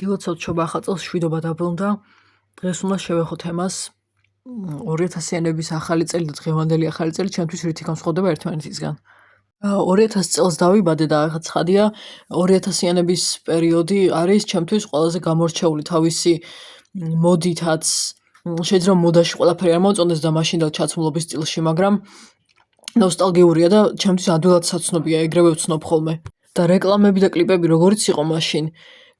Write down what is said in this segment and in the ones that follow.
გილოცავთ შობა ახალ წელს შვიდობა დაბრუნდა. დღეს უნდა შევეხო თემას 2000-იანების ახალი წელი და დღევანდელი ახალი წელი ჩემთვის რითი განსხვავდება ერთმანეთისგან. 2000 წელს დავიბადე და ახლა ცხადია 2000-იანების პერიოდი არის ჩემთვის ყველაზე გამორჩეული თავისი მოდითაც შეიძლება მოდაში ყველაფერი არ მოწონდეს და მაშინდელ ჩაცმულობის სტილში, მაგრამ ნოსტალგიურია და ჩემთვის ადვილად საცნობია, ეგრევე ვცნობ ხოლმე. და რეკლამები და კლიპები როგორიც იყო მაშინ,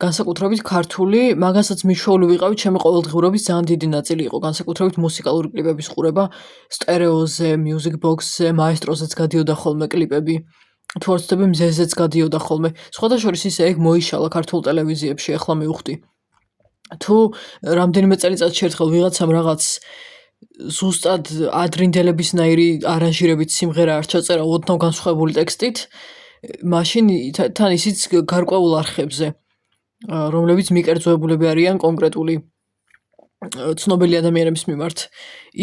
განსაკუთრებით ქართული, მაგასაც მიშვეული ვიყავი, ჩემი ყოველდღიურობის ძალიან დიდი ნაწილი იყო, განსაკუთრებით მუსიკალური კლიპების ყურება, სტერეოზე, music box-ზე, მაესტროზეც გადიოდა ხოლმე კლიპები. თუ არ ვცდები, მზეზეც გადიოდა ხოლმე. სხვადასხვა ისე ეგ მოიშალა ქართულ ტელევიზიებში, ახლა მივხვდი. თუ რამდენიმე წელიწადში ერთხელ ვიღაცამ რაღაც ზუსტად ადრინდელებისნაირი არანჟირებით სიმღერა არ ჩაწერა ოდნავ განსხვავებული ტექსტით, მაშინ თან ისიც გარკვეულ არხებზე, რომლებიც მიკერძოებულები არიან კონკრეტული ცნობილი ადამიანების მიმართ.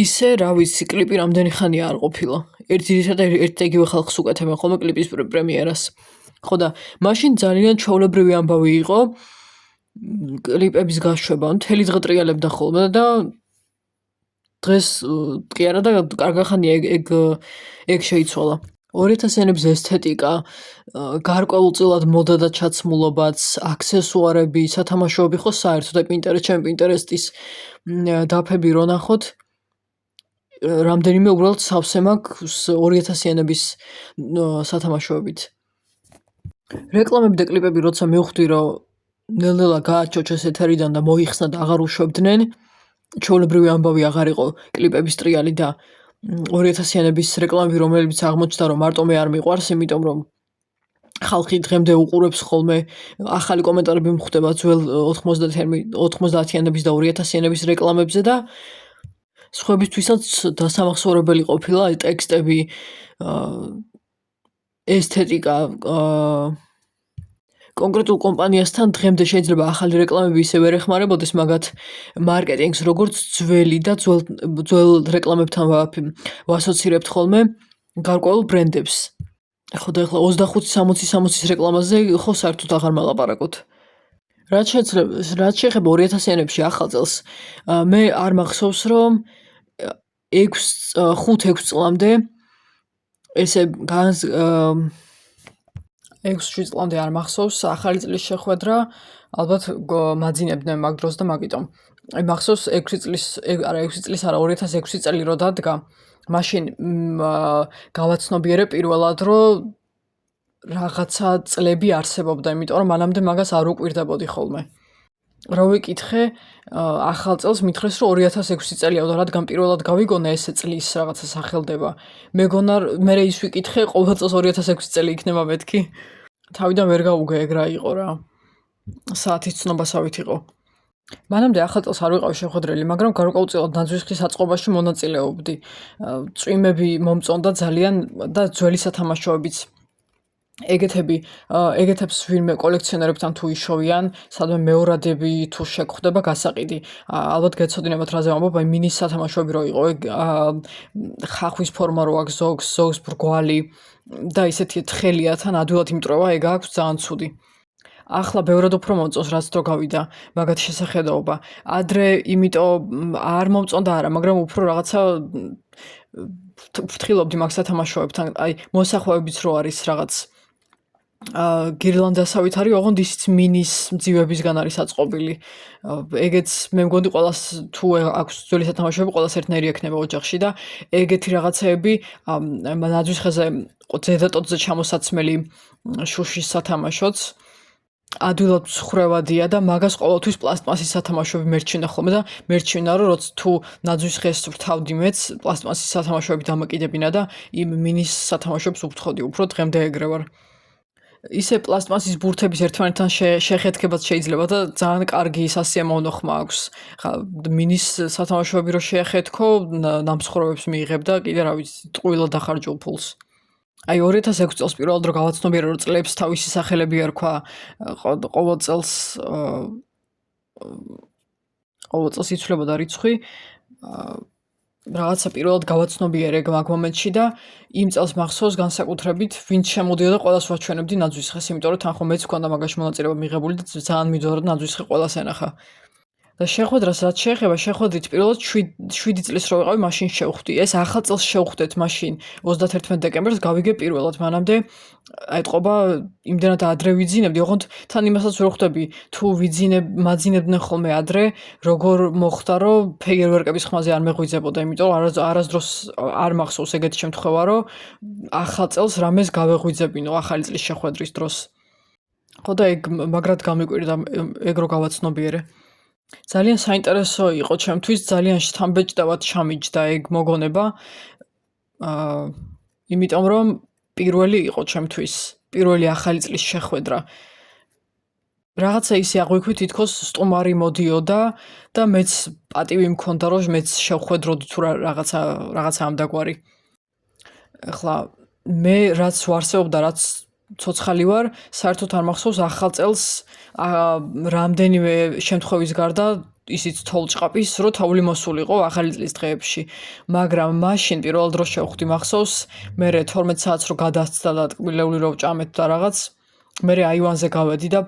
ისე, რა ვიცი, კლიპი რამდენი ხანია არ ყოფილა. ერთ იგივე ხალხს უკეთებენ ხოლმე კლიპის პრემიერას. ხო და მაშინ ძალიან ჩვეულებრივი ამბავი იყო კლიპების გაშვება, მთელი დღე ტრიალებდა ხოლმე და დღეს კი არა და კარგი ხანია ეგ შეიცვალა. 2000-იანების ესთეტიკა, გარკვეულწილად მოდა და ჩაცმულობაც, აქსესუარები, სათამაშოები ხო საერთოდ ჩემი პინტერესტის დაფები რო ნახოთ, რამდენიმე უბრალოდ სავსე მაქვს 2000-იანების სათამაშოებით. რეკლამები და კლიპები როცა მივხვდი, რომ ნელ-ნელა გააჩოჩეს ეთერიდან და მოიხსნა და აღარ უშვებდნენ, ჩვეულებრივი ამბავი აღარ იყო კლიპების ტრიალი და 2000-იანების რეკლამები, რომელიც აღმოჩნდა, რომ მარტო მე არ მიყვარს, იმიტომ რომ ხალხი დღემდე უყურებს ხოლმე ახალი კომენტარები მხვდება ძველ 90-იანების და 2000-იანების რეკლამებზე და სხვებისთვისაც დასამახსოვრებელი ყოფილა ტექსტები, ესთეტიკა, კონკრეტულ კომპანიასთან დღემდე შეიძლება ახალი რეკლამები ისე ვერ ეხმარებოდეს მაგათ მარკეტინგს, როგორც ძველი და ძველ რეკლამებთან ვასოცირებთ ხოლმე გარკვეულ ბრენდებს. ხო და ახლა 25-60 რეკლამაზე ხო საერთოდ აღარ მალაპარაკოთ. რაც შეეხება 2000-იანებში ახალ წელს, მე არ მახსოვს, რომ 5-6 წლამდე ესე 6-7 წლამდე არ მახსოვს ახალი წლის შეხვედრა, ალბათ მაძინებდნენ მაგ დროს და მაგიტომ. მახსოვს 6 წლის არა 2006 წელი რო დადგა, მაშინ გავაცნობიერე პირველად, რომ რაღაცა წლები არსებობდა, იმიტომ რომ მანამდე მაგას არ უკვირდებოდი ხოლმე. რა ვიკითხე, ახალ წელს მითხრეს, რომ 2006 წელია და რადგან პირველად გავიგონა ესე წლის რაღაცა სახელდება. მეგონა მე ის ვიკითხე, ყოველ წელს 2006 წელი იქნება მეთქი. თავიდან ვერ გავუგე ეგ რა იყო რა. საათის ცნობასავით იყო. მანამდე ახალ წელს არ ვიყავი შეხვედრილი, მაგრამ გარკვეულწილად ნაძვის ხის აწყობაში მონაწილეობდი. წვიმები მომწონდა ძალიან და ძველი სათამაშოებიც. ეგეთებს ვინმე კოლექციონერებთან თუ იშოვიან, სადმე მეორადები თუ შეგხვდება გასაყიდი. ალბათ გეცოდინებათ რაზე ვამბობ, აი მინის სათამაშოები რო იყო, ხახვის ფორმა რო აქვს ზოგს ბრგვალი და ისეთი თხელია თან ადვილად იმტრევა, ეგ აქვს ძალიან ცუდი. ახლა ბევრად უფრო მომწონს, რაც დრო გავიდა მაგათ შესახედაობა. ადრე იმიტომ არ მომწონდა არა, მაგრამ უფრო რაღაცა ვფრთხილობდი მაგ სათამაშოებთან, აი მოსახვევებიც რო არის რაღაც გირლანდასავით არის, ოღონდ ისიც მინის მძივებისგან არის აწყობილი. ეგეც მე მგონი ყველას თუ აქვს ძველი სათამაშოები, ყველას ერთნაირი ექნება ოჯახში და ეგეთი რაღაცეები ნაძვის ხეზე ზედატოტზე ჩამოსაცმელი შუშის სათამაშოც ადვილად მსხვერვადია და მაგას ყოველთვის პლასტმასის სათამაშოები მერჩინა ხოლმე და მერჩინა რომ როც თუ ნაძვის ხეს ვთავდი მეც პლასტმასის სათამაშოები დამაკიდებინა და იმ მინის სათამაშოებს უვთხოვდი, უფრო დღემდე ეგრე ვარ. ისე პლასტმასის ბურთების ერთმანეთთან შეხეთქებაც შეიძლება და ძალიან კარგი სასიამოვნო ხმა აქვს. მინის სათამაშოები რო შეეხეთქო, ნამსხვრევებს მიიღებ და კიდე რა ვიცი, ტყუილად დახარჯულ ფულს. აი 2006 წელს პირველად რო გავაცნობიერე, რომ წლებს თავისი სახელები ერქვა, ყოველ წელს იცვლებოდა რიცხვი, რაღაცა პირველად გავაცნობიერე მაგ მომენტში და იმ წელს მახსოვს განსაკუთრებით ვინც შემოდიოდა ყველას ვაჩვენებდი ნაძვისხეს, იმიტომ რომ თან ხომ მეც მქონდა მაგაში მონაწილეობა მიღებული და ძალიან მიდოდა ნაძვისხე ყველას ენახა. და შეხვედრას რაც შეეხება, შეხვედრით პირველად 7 წლის რო ვიყავი, მაშინ შევხვდი. ეს ახალ წელს შევხვდეთ მაშინ 31 დეკემბერს გავიგე პირველად. მანამდე ეთყობა იმდენად ადრე ვიძინებდი, ოღონდ თან იმასაც ვერ ხვდები, თუ მაძინებდნენ ხოლმე ადრე, როგორ მოხდა, რომ ფეიერვერკების ხმაზე არ მეღვიძებოდა, იმიტომ რომ არასდროს არ მახსოვს ეგეთი შემთხვევა, რომ ახალ წელს რამეს გავეღვიძებინო ახალი წლის შეხვედრის დროს. ხო და ეგ მაგრად გამიკვირდა ეგ რო გავაცნობიერე. ძალიან საინტერესო იყო ჩემთვის, ძალიან შთამბეჭდავად ჩამიჯდა ეგ მოგონება. იმიტომ რომ პირველი იყო ჩემთვის, პირველი ახალი წლის შეხვედრა. რაღაცა ისე აღვიქვი თითქოს სტუმარი მოდიოდა და მეც პატივი მქონდა რომ მეც შევხვედროდი თუ რაღაცა ამდაგვარი. ახლა მე რაც ვარსეობდა, რაც ცოცხალი ვარ, საერთოდ არ მახსოვს ახალ წელს რამდენიმე შემთხვევის გარდა ისიც თოვლჭყაპის, რომ თოვლი მოსულიყო ახალი წლის დღეებში. მაგრამ მაშინ პირველად რო შევხვდი მახსოვს, მე 12 საათს რო გადასცდა და ტკბილეული რო ვჭამეთ და რაღაც, მე აივანზე გავედი და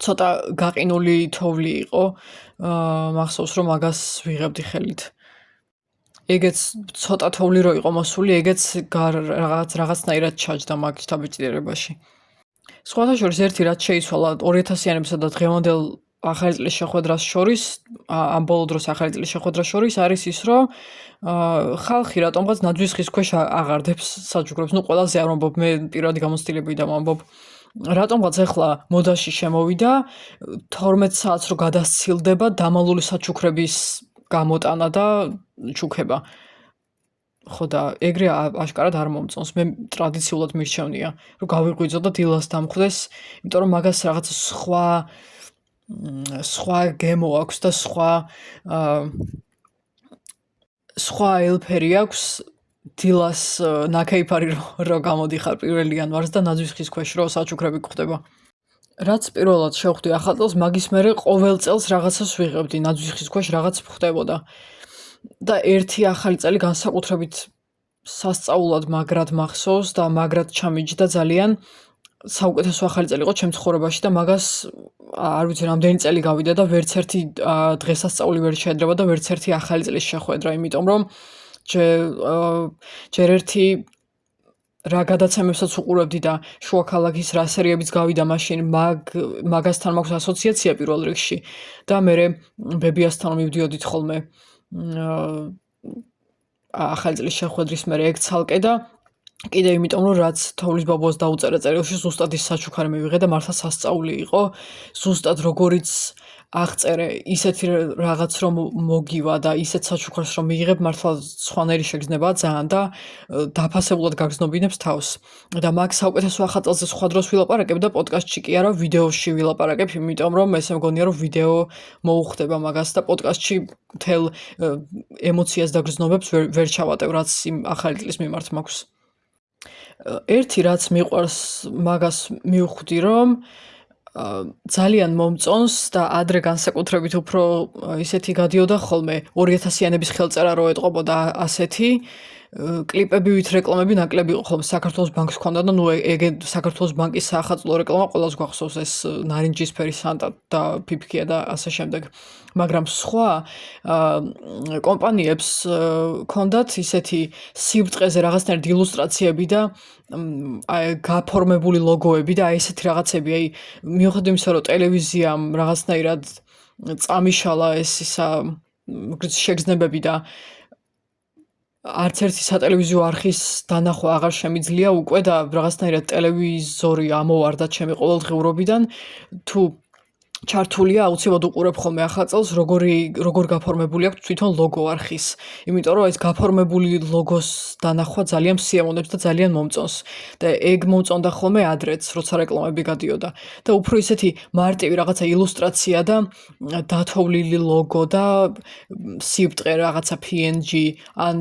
ცოტა გაყინული თოვლი იყო, მახსოვს რომ მაგას ვიღებდი ხელით. ეგეც ცოტა თოვლი რო იყო მოსული, ეგეც რაღაცნაირად ჩაჯდა მაგ შთაბეჭდილებაში. სხვათა შორის ერთი რაც შეიცვალა 2000-იანებსა და დღევანდელ ახალი წლის შეხვედრას შორის, ამ ბოლო დროს ახალი წლის შეხვედრას შორის არის ის, რომ ხალხი რატომღაც ნაძვის ხის ქვეშ აღარდებს საჩუქრებს. ნუ ყველაზე არ ვამბობ, მე პირადი გამოცდილებიდან ვამბობ. რატომღაც ახლა მოდაში შემოვიდა 12 საათს რო გადასცილდება დამალული საჩუქრების გამოტანა და ჩუქება. ხო და ეგრე აშკარად არ მომწონს. მე ტრადიციულად მირჩევნია, რომ გავიღვიძო და დილას დამხვდეს, იმიტომ რომ მაგას რაღაცა სხვა გემო აქვს და სხვა ელფერი აქვს დილას ნაკეიფარი რო გამოდიხარ 1 იანვარს და ნაძვის ხის ქვეშ რო საჩუქრები გვხვდება. რაც პირველად შევხვდი ახალ წელს, მაგის მერე ყოველ წელს რაღაცას ვიღებდი, ნაძვის ხის ქვეშ რაღაც ხდებოდა. და ერთი ახალი წელი განსაკუთრებით სასწაულად მაგრად მახსოვს და მაგრად ჩამიჯდა ძალიან. საუკეთესო ახალი წელი იყო ჩემ ცხოვრებაში და მაგას არ ვიცი რამდენი წელი გავიდა და ვერც ერთი დღესასწაული ვერ შეედრება და ვერც ერთი ახალი წლის შეხვედრა, იმიტომ რომ ჯერ ერთი რა გადაცემებსაც უყურებდი და შუა ქალაქის რა სერიებიც გავიდა მაშინ მაგასთან მაქვს ასოციაცია პირველ რიგში და მე ბებიასთან მივდიოდით ხოლმე ახალი წლის შეხვედრის მერე ეგ ცალკე და კიდევ იმიტომ რომ რაც თოვლის ბაბუას დაუწერა წერილში ზუსტად ის საჩუქარი მივიღე და მართლა სასწაული იყო ზუსტად როგორიც აღწერე ისეთი რაღაც რომ მოგივა და ისეთ საჩუქარს რომ მიიღებ მართლა სხვანაირი შეგრძნებაა ძალიან და დაფასებულად გაგზნობინებს თავს და მაგ საუკეთესო ახალ წელზე სხვა დროს ვილაპარაკებ და პოდკასტში კი არა ვიდეოში ვილაპარაკებ იმიტომ რომ ესე მგონია რომ ვიდეო მოუხდება მაგას და პოდკასტში მთელ ემოციას და გრძნობებს ვერ ჩავატევ რაც იმ ახალი წლის მიმართ მაქვს ერთი რაც მიყვარს მაგას მივხვდი რომ ძალიან მომწონს და ადრე განსაკუთრებით უფრო ისეთი გადიოდა ხოლმე 2000-იანების ხელწერა რო ეტყობოდა ასეთი კლიპები ვით რეკლამები ნაკლები იყო ხოლმე საქართველოს ბანკს ჰქონდა და ნუ ეგ საქართველოს ბანკის საახალწლო რეკლამა ყველას გვახსოვს ეს ნარინჯისფერი სანტა და ფიფქია და ასე შემდეგ მაგრამ სხვა კომპანიებს ჰქონდათ ისეთი სიბრტყეზე რაღაცნაირად ილუსტრაციები და გაფორმებული ლოგოები და აი ესეთი რაღაცები აი მიუხედავად იმისა რომ ტელევიზიამ რაღაცნაირად წამიშალა ეს ისა შეგრძნებები და არც ერთი სატელევიზიო არხის დანახვა აღარ შემიძლია უკვე და რაღაცნაირად ტელევიზორი ამოვარდა ჩემი ყოველდღიურობიდან თუ ჩართულია აუცილებლად უყურებ ხოლმე ახალ წელს როგორ გაფორმებული აქვს თვითონ ლოგო არხის იმიტომ რომ ეს გაფორმებული ლოგოს დანახვა ძალიან მსიამოვნებს და ძალიან მომწონს და ეგ მომწონდა ხოლმე ადრეც როცა რეკლამები გადიოდა და უფრო ისეთი მარტივი რაღაცა ილუსტრაცია და დათოვლილი ლოგო და სიბრტყე რაღაცა PNG ან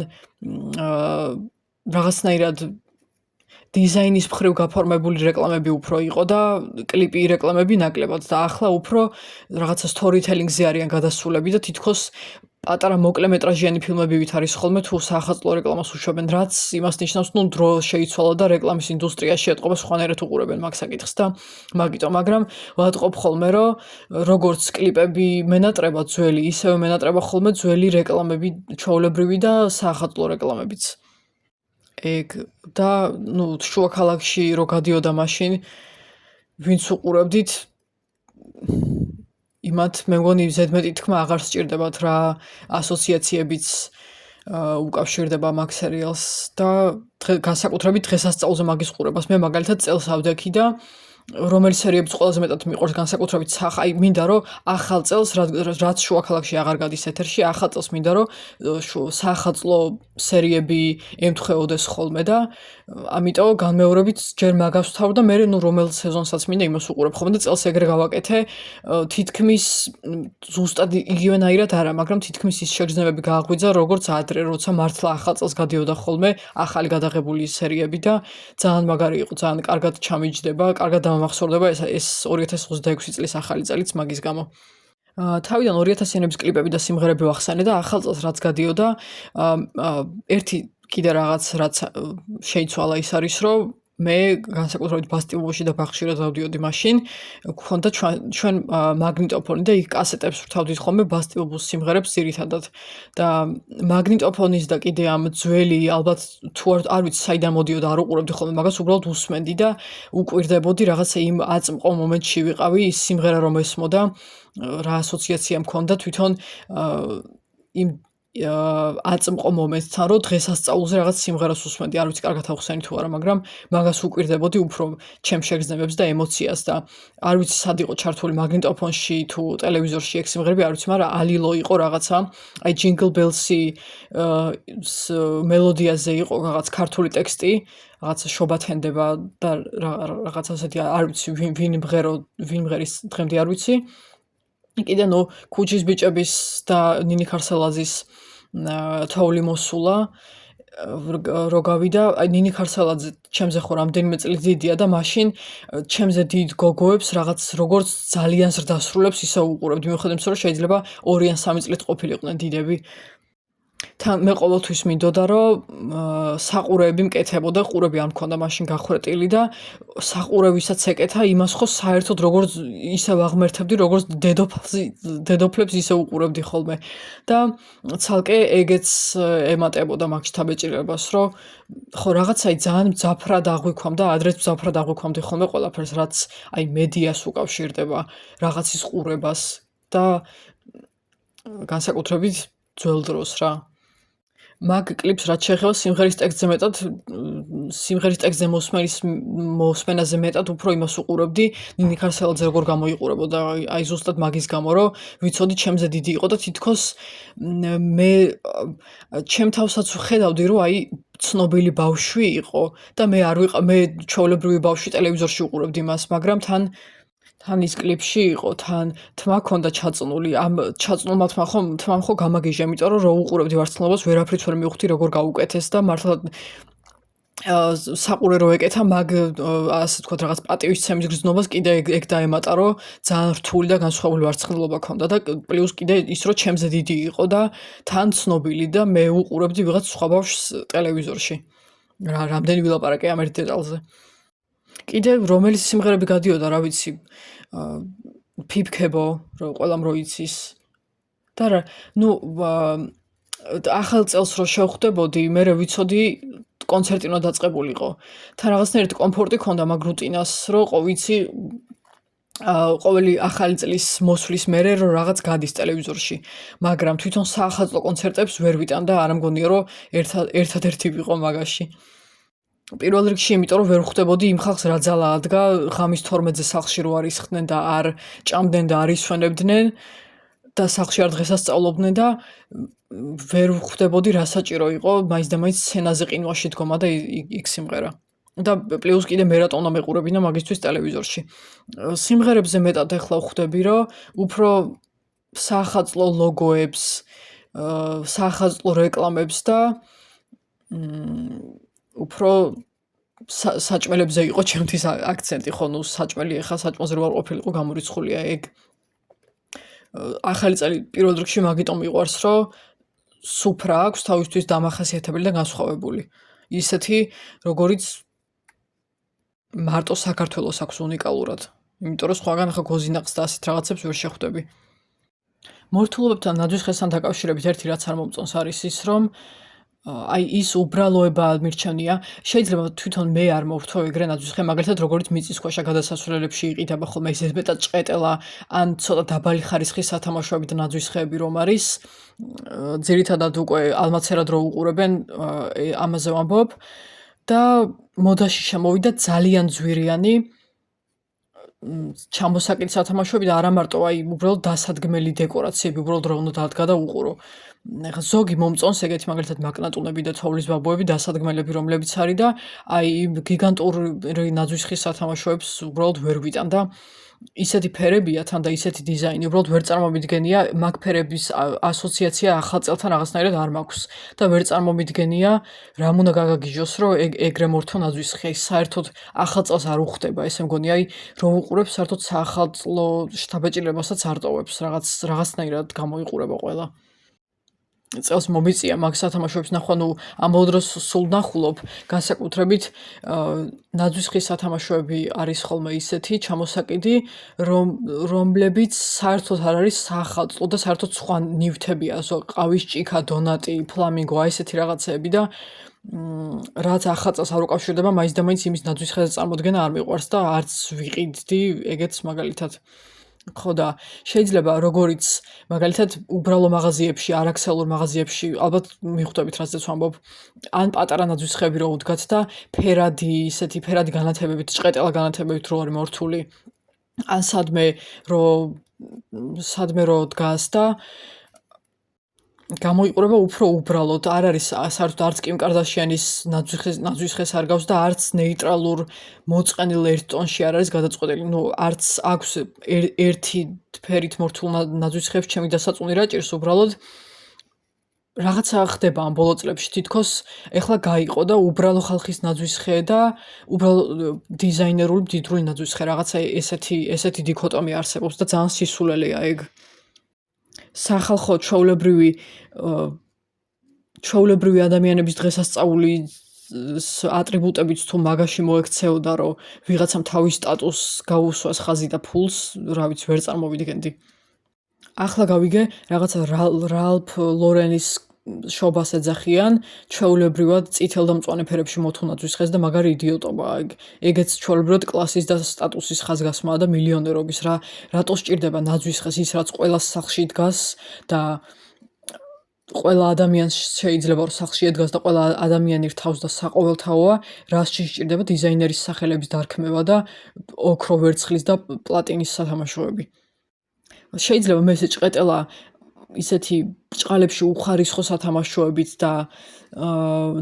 რაღაცნაირად დიზაინის მხრივ გაფორმებული რეკლამები უფრო იყო და კლიპი რეკლამები ნაკლებად და ახლა უფრო რაღაცა სტორითელინგზე არიან გადასულები და თითქოს პატარა მოკლემეტრაჟიანი ფილმებივით არის ხოლმე თუ საახალწლო რეკლამას უშვებენ, რაც იმას ნიშნავს, ნუ დრო შეიცვალა და რეკლამის ინდუსტრიაში ეტყობა სხვანაირად უყურებენ მაგ საკითხს და მაგიტომ, მაგრამ ვატყობ ხოლმე, რომ როგორც კლიპები მენატრება ძველი, ისევე მენატრება ხოლმე ძველი რეკლამები, ჩვეულებრივი და საახალწლო რეკლამებიც. ეგ და ნუ შუა ქალაქში რო გადიოდა მაშინ, ვინც უყურებდით იმათ მე მგონი ზედმეტი თქმა აღარ სჭირდებათ რა ასოციაციებიც უკავშირდება მაგ სერიალს და განსაკუთრებით დღესასწაულზე მაგის ყურებას. მე მაგალითად წელს ავდექი და რომელი სერიებიც ყველაზე მეტად მიყვარს განსაკუთრებით აი მინდა რომ ახალ წელს რაც შუა ქალაქში აღარ გადის ეთერში, ახალ წელს მინდა რომ საახალწლო სერიები ემთხვეოდეს ხოლმე და ამიტომ განმეორებით ჯერ მაგას ვთავ და მე ნუ რომელ სეზონსაც მინდა იმას უყურებ ხოლმე და წელს ეგრე გავაკეთე თითქმის ზუსტად იგივენაირად არა, მაგრამ თითქმის ის შეგრძნებები გააღვიძა როგორც ადრე, როცა მართლა ახალ წელს გადიოდა ხოლმე ახალი გადაღებული სერიები და ძალიან მაგარი იყო, ძალიან კარგად ჩამიჯდება, კარგად დამახსოვრდება ეს 2026 წლის ახალი წელიც მაგის გამო. თავიდან 2000-იანების კლიპები და სიმღერები ვახსენე და ახალ წელს რაც გადიოდა, ერთი კიდე რაღაც რაც შეიცვალა ის არის, რომ მე განსაკუთრებით ბასტიულში და ბახშირად დავდიოდი მაშინ, გქონდა ჩვენ მაგნიტოფონი და იქ კასეტებს ვთავდით ხოლმე ბასტიულს სიმღერებს ძირითადად და მაგნიტოფონის და კიდე ამ ძველი ალბათ თუ არ ვიცი საიდან მოდიოდა არ უყურებდი ხოლმე მაგას უბრალოდ usმენდი და უკვირდებოდი რაღაცა იმ აწმყო მომენტში ვიყავი ის სიმღერა რომ ესმოდა რა ასოციაცია მქონდა თვითონ იმ აწმყო მომენტთან რომ დღესასწაულზე რაღაც სიმღერას უსმენდი, არ ვიცი კარგად ავხსენი თუ არა, მაგრამ მაგას უკვირდებოდი უფრო ჩემ შეგრძნებებს და ემოციას და არ ვიცი სად იყო ჩართული მაგნიტოფონში თუ ტელევიზორში ეგ სიმღერები, არ ვიცი, მაგრამ ალილო იყო რაღაცა, აი Jingle Bells-ი მელოდიაზე იყო რაღაც ქართული ტექსტი, რაღაცა შობათენდება და რაღაც ასეთი არ ვიცი ვინ მღერის დღემდე არ ვიცი. კიდე ნუ ქუჩის ბიჭების და ნინი ქარსელაძის თოვლი მოსულა რო გავიდა, აი ნინი ქარსელაძე ჩემზე ხო რამდენიმე წელი დიდია და მაშინ ჩემზე დიდ გოგოებს რაღაც როგორც ძალიან ზრდასრულებს ისე უყურებდი, მიუხედავად იმისა, რომ შეიძლება 2 ან 3 წლით ყოფილიყვნენ დიდები. თან მე ყოველთვის მინდოდა რომ საყურეები მკეთებოდა, ყურები არ მქონდა მაშინ გახვეტილი და საყურევისაც ეკეთა იმას ხო საერთოდ როგორც ისე ვაღმერთებდი, როგორც დედოფლებს ისე უყურებდი ხოლმე და ცალკე ეგეც ემატებოდა მაგ შთაბეჭდილებას, რომ ხო რაღაცაი ძალიან მძაფრად აღვიქვამდა, ადრეც მძაფრად აღვიქვამდი ხოლმე ყველაფერს, რაც აი მედიას უკავშირდება, რაღაცის ყურებას და განსაკუთრებით ძველ დროს რა. მაგ კლიპს რაც შეეხება სიმღერის ტექსტზე მეტად, სიმღერის ტექსტზე მოსმენაზე მეტად უფრო იმას უყურებდი, ნინი ქარსელაძე როგორ გამოიყურებოდა, აი ზუსტად მაგის გამო, რომ ვიცოდი ჩემზე დიდი იყო და თითქოს მე ჩემ თავსაც ვხედავდი, რომ აი ცნობილი ბავშვი იყო და მე ჩვეულებრივი ბავშვი ტელევიზორში უყურებდი მას, მაგრამ თან ის კლიპში იყო, თან თმა ქონდა ჩაწნული, ამ ჩაწნულმა თმამ ხო გამაგიჟა, იმიტომ რომ რო უყურებდი ვარცხნილობას, ვერაფრით ვერ მივხვდი როგორ გაუკეთეს და მართლა საყურე რო ეკეთა მაგ ასე ვთქვათ რაღაც პატივისცემის გრძნობას კიდე ეგ დაემატა, რომ ძალიან რთული და განსხვავებული ვარცხნილობა ქონდა და პლუს კიდე ის რომ ჩემზე დიდი იყო და თან ცნობილი და მე უყურებდი ვიღაც სხვა ბავშვს ტელევიზორში. რამდენი ვილაპარაკე ამ ერთ დეტალზე. კიდე რომელი სიმღერები გადიოდა, რა ვიცი, ფიფქებო, რომ ყველამ რო იცის. და რა, ნუ ახალ წელს რო შევხვდებოდი, მე ვიცოდი კონცერტი უნდა დაწყებულიყო. თან რაღაცნაირად კომფორტი ქონდა მაგ რუტინას, რომ ვიცი ყოველი ახალი წლის მოსვლის მერე რომ რაღაც გადის ტელევიზორში, მაგრამ თვითონ საახალწლო კონცერტებს ვერ ვიტან და არ მგონია რომ ერთადერთი ვიყო მაგაში. პირველ რიგში იმიტომ რომ ვერ ხვდებოდი იმ ხალხს რა ძალა ადგა ღამის 12-ზე სახლში რო არისხდნენ და არ ჭამდნენ და არ ისვენებდნენ და სახლში არ დღესასწაულობდნენ და ვერ ხვდებოდი რა საჭირო იყო მაინც და მაინც სცენაზე ყინვაში დგომა და იქ სიმღერა და პლუს კიდე მე რატომ უნდა მეყურებინა მაგისთვის ტელევიზორში. სიმღერებზე მეტად ახლა ხვდები რომ უფრო საახალწლო ლოგოებს, საახალწლო რეკლამებს და უფრო საჭმელებზე იყო ჩემთვის აქცენტი, ხო, ნუ საჭმელი ახლა საჭმელზე რო არ ყოფილიყო გამორიცხულია ეგ. ახალი წელი პირველ რიგში მაგიტომ მიყვარს, რომ სუფრა აქვს თავისთვის დამახასიათებელი და განსხვავებული. ისეთი, როგორიც მარტო საქართველოს აქვს უნიკალურად. იმიტომ რომ სხვაგან ახლა გოზინაყს და ასეთ რაღაცებს ვერ შეხვდები. მორთულობებთან ნაძვის ხესთან დაკავშირებით ერთი რაც არ მომწონს არის ის, რომ აი ის უბრალოება მირჩენია, შეიძლება თვითონ მე არ მოვთო ეგრე ნაძვის ხე, მაგალითად როგორც მიწისქვეშა გადასასვლელებში იყიდება ხოლმე ეს მეტად ჭყეტელა ან ცოტა დაბალი ხარისხის სათამაშოები და ნაძვის ხეები რომ არის, ძირითადად უკვე ალმაცერად რო უყურებენ, ამაზე ვამბობ და მოდაში შემოვიდა ძალიან ძვირიანი ჩამოსაკიდ სათამაშოები და არა მარტო აი უბრალოდ დასადგმელი დეკორაციები, უბრალოდ რა უნდა დადგა და უყურო. ეხლა ზოგი მომწონს ეგეთი მაგალითად მაკნატუნები და თოვლის ბაბუები, დასადგმელები რომლებიც არის და აი გიგანტური ნაძვის ხის სათამაშოებს უბრალოდ ვერ ვიტან და ისეთი ფერებია თან და ისეთი დიზაინი, უბრალოდ ვერ წარმომიდგენია მაგ ფერების ასოციაცია ახალ წელთან რაღაცნაირად არ მაქვს და ვერ წარმომიდგენია რამ უნდა გაგაგიჟოს, რომ ეგრე მორთო ნაძვის ხე საერთოდ ახალ წელს არ უხდება, ესე მგონი აი რო უყურებს საერთოდ საახალწლო შთაბეჭდილებასაც არ ტოვებს, რაღაცნაირად გამოიყურება ყველა. წელს მომიწია მაგ სათამაშოებს ნახვა, ნუ ამბოლ დროს სულ ნახულობ, განსაკუთრებით ნაძვის ხის სათამაშოები არის ხოლმე ისეთი ჩამოსაკიდი, რომლებიც საერთოდ არ არის საახალწლო და საერთოდ სხვა ნივთებია, ყავის ჭიქა, დონატი, ფლამინგო, აი ესეთი რაღაცეები და რაც ახალ წელს არ უკავშირდება, მაინც და მაინც იმის ნაძვის ხეზე წარმოდგენა არ მიყვარს და არც ვიყიდდი ეგეთს მაგალითად. ხო და შეიძლება როგორიც მაგალითად უბრალო მაღაზიებში, არაქსელურ მაღაზიებში, ალბათ მიხვდებით რაზეც ვამბობ, ან პატარა ნაძვის ხეები რო უდგათ და ისეთი ფერადი განათებებით, ჭყეტელა განათებებით რო არის მორთული, ან სადმე რო დგას და გამოიყურება უფრო უბრალოდ, არ არის საერთოდ არც კიმ კარდაშიანის ნაძვის ხეს არ გავს და არც ნეიტრალურ მოწყენილ ერთ ტონში არ არის გადაწყვეტილი. ნუ არც აქვს ერთი ფერით მორთულ ნაძვის ხებს ჩემი დასაწუნი რა ჭირს, უბრალოდ რაღაცა ხდება ამ ბოლო წლებში თითქოს ეხლა გაიყო და უბრალო ხალხის ნაძვის ხე და უბრალო დიზაინერული მდიდრული ნაძვის ხე, რაღაცა ესეთი დიქოტომია არსებობს და ძალიან სისულელეა ეგ. სახალხო ჩვეულებრივი ადამიანების დღესასწაული ატრიბუტებიც თუ მაგაში მოექცეოდა, რომ ვიღაცამ თავის სტატუსს გაუსვას ხაზი და ფულს, რა ვიცი, ვერ წარმოვიდგენდი. ახლა გავიგე, რაღაცა რალფ ლორენის შობას ეძახიან, ჩვეულებრივად წითელ და მწვანე ფერებში მოთულ ნაძვის ხეს და მაგარი იდიოტობაა ეგ. ეგეც ჩვეულებრივად კლასის და სტატუსის ხაზგასმაა და მილიონერობის რატო სჭირდება ნაძვის ხეს ის რაც ყველა სახლში დგას და ყველა ადამიანს შეიძლება რომ სახლში ედგას და ყველა ადამიანი რთავს და საყოველთაოა, რასში სჭირდება დიზაინერის სახელების დარქმევა და ოქრო ვერცხლის და პლატინის სათამაშოები. შეიძლება მე ჭყეტელა ისეთი ბრჭყალებში უხარისხო სათამაშოებით და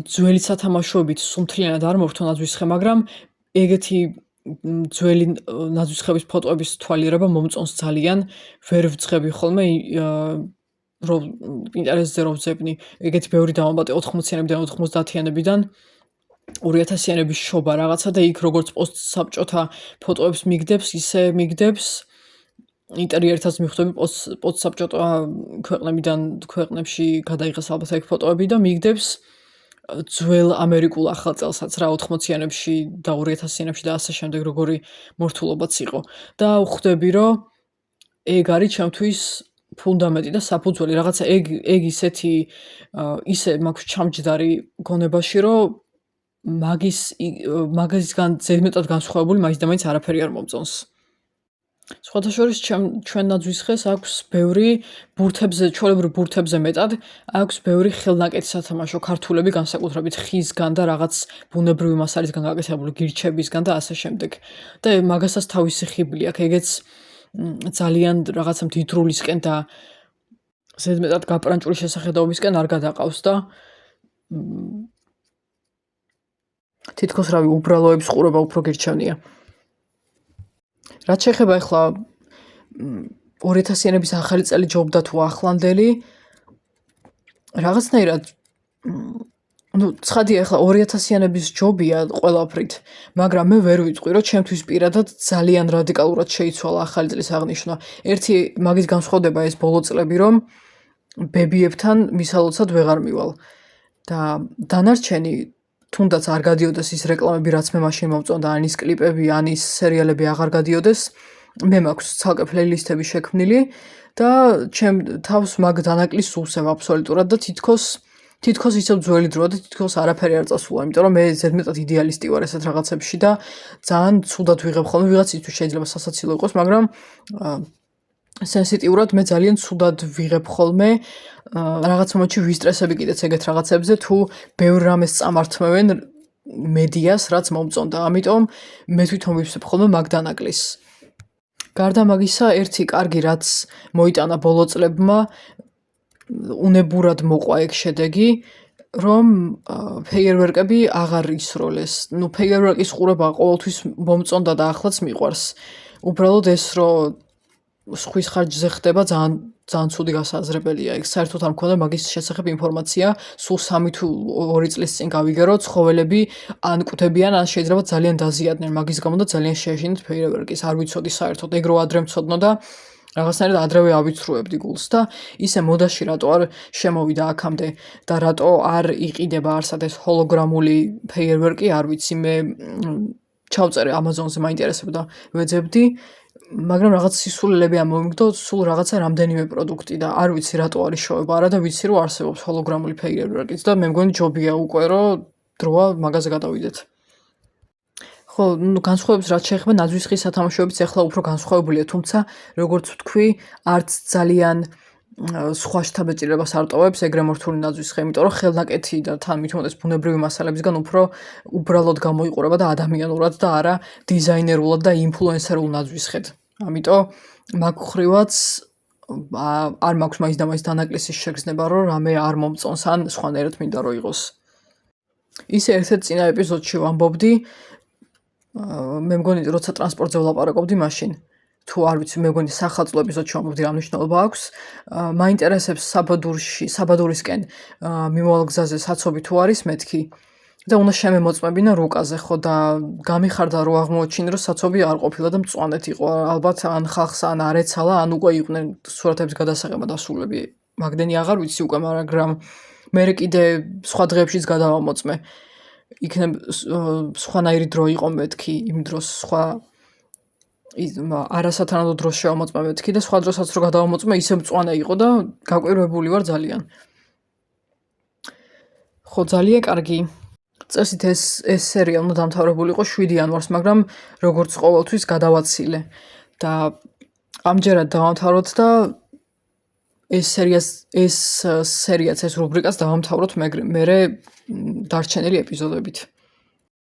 ძველი სათამაშოებით სუმთლიანად არ მორთო ნაძვის ხე, მაგრამ ეგეთი ძველი ნაძვის ხეების ფოტოების თვალიერება მომწონს ძალიან, ვერ ვძღები ხოლმე რომ პინტერესტზე რო ვძებნი, ეგეთი ბევრი დავამბატე 80-იანებიდან 90-იანებიდან 2000-იანების შობა რაღაცა და იქ როგორც პოსტსაბჭოთა ფოტოებს მიგდებს, ისე მიგდებს ინტერიერთაც მიხვდები პოსტსაბჭოთა ქვეყნებში გადაიღეს ალბათ ეგ ფოტოები და მიგდებს ძველ ამერიკულ ახალ წელსაც რა 80-იანებში და 2000-იანებში და ასე შემდეგ როგორი მორთულობაც იყო და ვხვდები რომ ეგ არის ჩემთვის ფუნდამენტი და საფუძველი რაღაცა ეგ ისეთი ისე მაქვს ჩამჯდარი გონებაში რომ მაგისგან ზედმეტად განსხვავებული მაინც და მაინც არაფერი არ მომწონს. სხვათა შორის ჩვენ ნაძვის ხეს აქვს ბევრი ჩვეულებრივ ბურთებზე მეტად აქვს ბევრი ხელნაკეთი სათამაშო, ქართულები განსაკუთრებით ხისგან და რაღაც ბუნებრივი მასალისგან გაკეთებული გირჩებისგან და ასე შემდეგ. და მაგასაც თავისი ხიბლი აქვს, ეგეც ძალიან რაღაცა მდიდრულისკენ და ზედმეტად გაპრანჭული შესახედაობისკენ არ გადაყავს და თითქოს რავი უბრალოების ყურება უფრო გირჩევნია. რაც შეეხება ახლა 2000-იანების ახალი წელი ჯობდა თუ ახლანდელი, რაღაცნაირად ну, ცხადია, ახლა 2000-იანების ჯობია ყველაფრით, მაგრამ მე ვერ ვიტყვი, რომ ჩემთვის პირადად ძალიან რადიკალურად შეიცვალა ახალი წლის აღნიშვნა. ერთი მაგის განსხვავდება ეს ბოლო წლები, რომ ბებიებთან მისალოცად ვეღარ მივალ. და დანარჩენი თუნდაც არ გადიოდეს ის რეკლამები, რაც მე მაშინ მომწონდა, ან ის კლიპები, ან ის სერიალები აღარ გადიოდეს, მე მაქვს ცალკე პლეილისტები შექმნილი და ჩემ თავს მაგ დანაკლისს უსევ აბსოლუტურად და თითქოს ისევ ძველი დროა და თითქოს არაფერი არ წასულა, იმიტომ რომ მე ზედმეტად იდეალისტი ვარ ესეთ რაღაცებში და ძალიან ცუდად ვიღებ ხოლმე, ვიღაცისთვის შეიძლება სასაცილო იყოს, მაგრამ სენსიტიურად მე ძალიან ცუდად ვიღებ ხოლმე რაღაც მომენტში ვისტრესები კიდეც ეგეთ რაღაცებზე თუ ბევრ რამეს წამართმევენ მედიას, რაც მომწონდა. ამიტომ მე თვითონ ვივსებ ხოლმე მაგ დანაკლისს. გარდა მაგისა, ერთი კარგი რაც მოიტანა ბოლო წლებმა, უნებურად მოყვა ეგ შედეგი, რომ ფეიერვერკები აღარ ისროლეს. ნუ ფეიერვერკის ყურება ყოველთვის მომწონდა და ახლაც მიყვარს. უბრალოდ ეს რომ სხვის ხარჯზე ხდება ძალიან ცუდი გასაზრებელია. ეგ საერთოდ არ მქონდა მაგის შესახებ ინფორმაცია. სულ 3 თუ 2 წლის წინ გავიგე, რომ ცხოველები ან კვდებიან, ან შეიძლება ძალიან დაზიანდნენ. მაგის გამო და ძალიან შეეშინეთ ფეიერვერკის. არ ვიცოდი საერთოდ, ეგ რო ადრე მცოდნო და რაღაცნაირად ადრევე ავიცრუებდი გულს და ისე მოდაში რატო არ შემოვიდა აქამდე და რატო არ იყიდება არსად ეს ჰოლოგრამული ფეიერვერკი, არ ვიცი, მე ჩავწერე Amazon-ზე მაინტერესებდა ვეძებდი, მაგრამ რაღაც სისულელები ამომიგდო, სულ რაღაცა რამდენიმე პროდუქტი და არ ვიცი რატო არის შოება არა და ვიცი რომ არსებობს ჰოლოგრამული ფეიერვერკიც და მე მგონი ჯობია უკვე რომ დროა მაგაზე გადავიდეთ. ხო, ну განსხვავებებს რაც შეეხება ნაძვის ხის სათამაშოებიც ახლა უფრო განსხვავებულია, თუმცა როგორც ვთქვი, არც ძალიან სხვა შთაბეჭდილებას არ ტოვებს ეგრე მორთული ნაძვის ხე, იმიტომ რომ ხელნაკეთი და თან მით უმეტეს ბუნებრივი მასალებისგან უფრო უბრალოდ გამოიყურება და ადამიანურად და არა დიზაინერულად და ინფლუენსერულ ნაძვის ხედ. ამიტომ მაგ ხრივაც არ მაქვს მაინც და მაინც დანაკლისის შეგრძნება, რომ რამე არ მომწონს ან სხვანაირად მინდა რომ იყოს. ისე ერთ-ერთ წინა ეპიზოდში ვამბობდი, მე მგონი როცა ტრანსპორტზე ვლაპარაკობდი მაშინ, თუ არ ვიცი, მე მგონი სახალწლო ეპიზოდში ვამბობდი რა მნიშვნელობა აქვს, მაინტერესებს საბადურისკენ მიმავალ გზაზე საცობი თუ არის მეთქი და უნდა შემემოწმებინა რუკაზე, ხო და გამიხარდა რომ აღმოაჩინე რომ საცობი არ ყოფილა და მწვანეთ იყო, ალბათ ან ხალხს ან არ ეცალა, ან უკვე იყვნენ სურათების გადასაღება დასრულები. მაგდენი აღარ ვიცი უკვე, მაგრამ მე კიდე სხვა დღეებშიც გადავამოწმე. იქნებ სხვანაირი დრო იყო მეთქი, იმ დროს სხვა არასათანადო დროს შევამოწმე მეთქი და სხვა დროსაც რო გადავამოწმე, ისე მწვანე იყო და გაკვირვებული ვარ ძალიან. ხო, ძალიან კარგი. წესით ეს სერია უნდა დამთავრებულიყო 7 იანვარს, მაგრამ როგორც ყოველთვის გადავაცილე და ამჯერად დავამთავროთ და ეს სერიაც ეს რუბრიკას დავამთავროთ მერე დარჩენილი ეპიზოდებით.